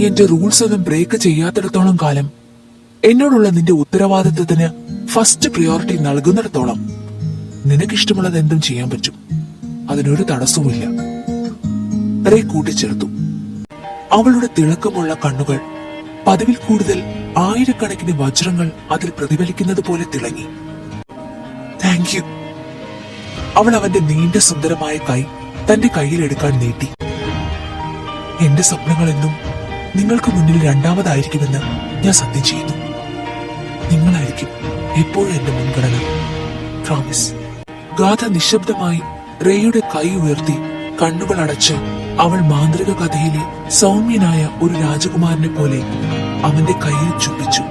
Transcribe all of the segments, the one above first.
എന്റെ റൂൾസ് ഒന്നും ബ്രേക്ക് ചെയ്യാത്തിടത്തോളം കാലം, എന്നോടുള്ള നിന്റെ ഉത്തരവാദിത്വത്തിന് ഫസ്റ്റ് പ്രയോറിറ്റി നൽകുന്നിടത്തോളം നിനക്കിഷ്ടമുള്ളത് എന്തും ചെയ്യാൻ പറ്റും. അതിനൊരു തടസ്സവുമില്ല. റേ കൂട്ടിച്ചേർത്തു. അവളുടെ തിളക്കമുള്ള കണ്ണുകൾ പതിവിൽ കൂടുതൽ ആയിരക്കണക്കിന് വജ്രങ്ങൾ അതിൽ പ്രതിഫലിക്കുന്നത് പോലെ തിളങ്ങി. Thank you. അവൾ അവന്റെ നീണ്ട സുന്ദരമായ കൈ തന്റെ കയ്യിലെടുക്കാൻ നീട്ടി. എന്റെ സ്വപ്നങ്ങളെന്നും നിങ്ങൾക്ക് മുന്നിൽ രണ്ടാമതായിരിക്കുമെന്ന് ഞാൻ സത്യം ചെയ്യുന്നു. നിങ്ങളായിരിക്കും എപ്പോഴും എന്റെ മുൻഗണന. പ്രോമിസ്. ഗാഥ നിശബ്ദമായി റേയുടെ കൈ ഉയർത്തി കണ്ണുകൾ അടച്ച് അവൾ മാന്ത്രിക കഥയിലെ സൗമ്യനായ ഒരു രാജകുമാരനെ പോലെ അവന്റെ കയ്യിൽ ചുംബിച്ചു.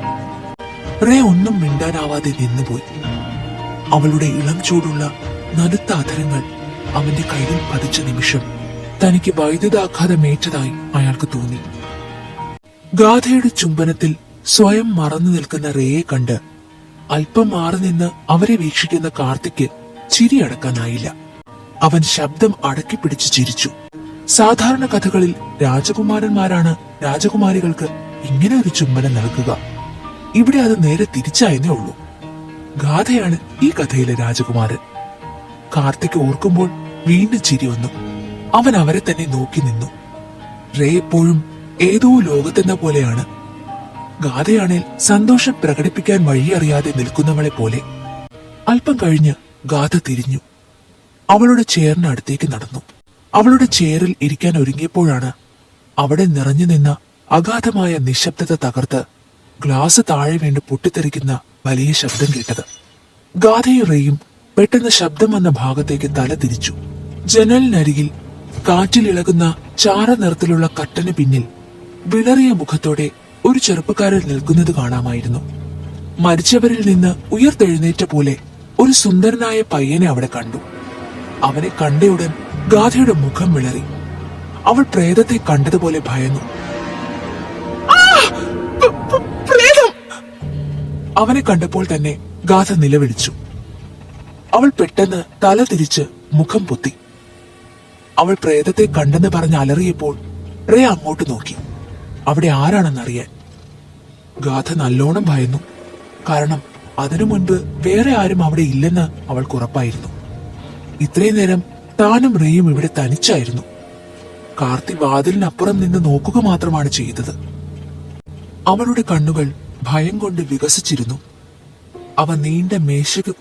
റേ ഒന്നും മിണ്ടാനാവാതെ നിന്നുപോയി. അവളുടെ ഇളം ചൂടുള്ള നനുത്ത അധരങ്ങൾ അവന്റെ കയ്യിൽ പതിച്ച നിമിഷം തനിക്ക് വൈദ്യുതാഘാതമേറ്റതായി അയാൾക്ക് തോന്നി. ഗാഥയുടെ ചുംബനത്തിൽ സ്വയം മറന്നു നിൽക്കുന്ന റേയെ കണ്ട് അല്പം മാറി നിന്ന് അവരെ വീക്ഷിക്കുന്ന കാർത്തിക്ക് ചിരി അടക്കാനായില്ല. അവൻ ശബ്ദം അടക്കിപ്പിടിച്ച് ചിരിച്ചു. സാധാരണ കഥകളിൽ രാജകുമാരന്മാരാണ് രാജകുമാരികൾക്ക് ഇങ്ങനെ ഒരു ചുംബനം നൽകുക. ഇവിടെ അത് നേരെ തിരിച്ചായെന്നേ ഉള്ളൂ. ഗാഥയാണ് ഈ കഥയിലെ രാജകുമാരൻ. കാർത്തിക് ഓർക്കുമ്പോൾ വീണ്ടും ചിരി വന്നു. അവൻ അവരെ തന്നെ നോക്കി നിന്നു. റേ എപ്പോഴും ഏതോ ലോകത്തെന്ന പോലെയാണ്. ഗാഥയാണേൽ സന്തോഷം പ്രകടിപ്പിക്കാൻ വഴിയറിയാതെ നിൽക്കുന്നവളെ പോലെ. അല്പം കഴിഞ്ഞ് ഗാഥ തിരിഞ്ഞു. അവളുടെ ചെയറിന് അടുത്തേക്ക് നടന്നു. അവളുടെ ചെയറിൽ ഇരിക്കാൻ ഒരുങ്ങിയപ്പോഴാണ് അവിടെ നിറഞ്ഞു നിന്ന അഗാധമായ നിശബ്ദത തകർത്ത് ഗ്ലാസ് താഴെ വീണ് പൊട്ടിത്തെറിക്കുന്ന വലിയ ശബ്ദം കേട്ടത്. ഗാഥയും റേയും പെട്ടെന്ന് ശബ്ദം വന്ന ഭാഗത്തേക്ക് തല തിരിച്ചു. ജനലിനരികിൽ കാറ്റിലിളകുന്ന ചാര നിറത്തിലുള്ള കർട്ടന് പിന്നിൽ വിളറിയ മുഖത്തോടെ ഒരു ചെറുപ്പക്കാരൻ നിൽക്കുന്നത് കാണാമായിരുന്നു. മരിച്ചവരിൽ നിന്ന് ഉയർത്തെഴുന്നേറ്റ പോലെ ഒരു സുന്ദരനായ പയ്യനെ അവിടെ കണ്ടു. അവനെ കണ്ടയുടൻ ഗാഥയുടെ മുഖം വിളറി. അവൾ പ്രേതത്തെ കണ്ടതുപോലെ ഭയന്നു. അവനെ കണ്ടപ്പോൾ തന്നെ ഗാഥ നിലവിളിച്ചു. അവൾ പെട്ടെന്ന് തല തിരിച്ച് മുഖം പൊത്തി. അവൾ പ്രേതത്തെ കണ്ടെന്ന് പറഞ്ഞ് അലറിയപ്പോൾ റേ അങ്ങോട്ട് നോക്കി, അവിടെ ആരാണെന്നറിയാൻ. ഗാഥ നല്ലോണം ഭയന്നു. കാരണം അതിനു മുൻപ് വേറെ ആരും അവിടെ ഇല്ലെന്ന് അവൾക്ക് ഉറപ്പായിരുന്നു. ഇത്രയും നേരം താനും റേയും ഇവിടെ തനിച്ചായിരുന്നു. കാർത്തി വാതിലിനപ്പുറം നിന്ന് നോക്കുക മാത്രമാണ് ചെയ്തത്. അവളുടെ കണ്ണുകൾ ഭയം കൊണ്ട് വികസിച്ചിരുന്നു. അവ നീണ്ട മേശയ്ക്ക്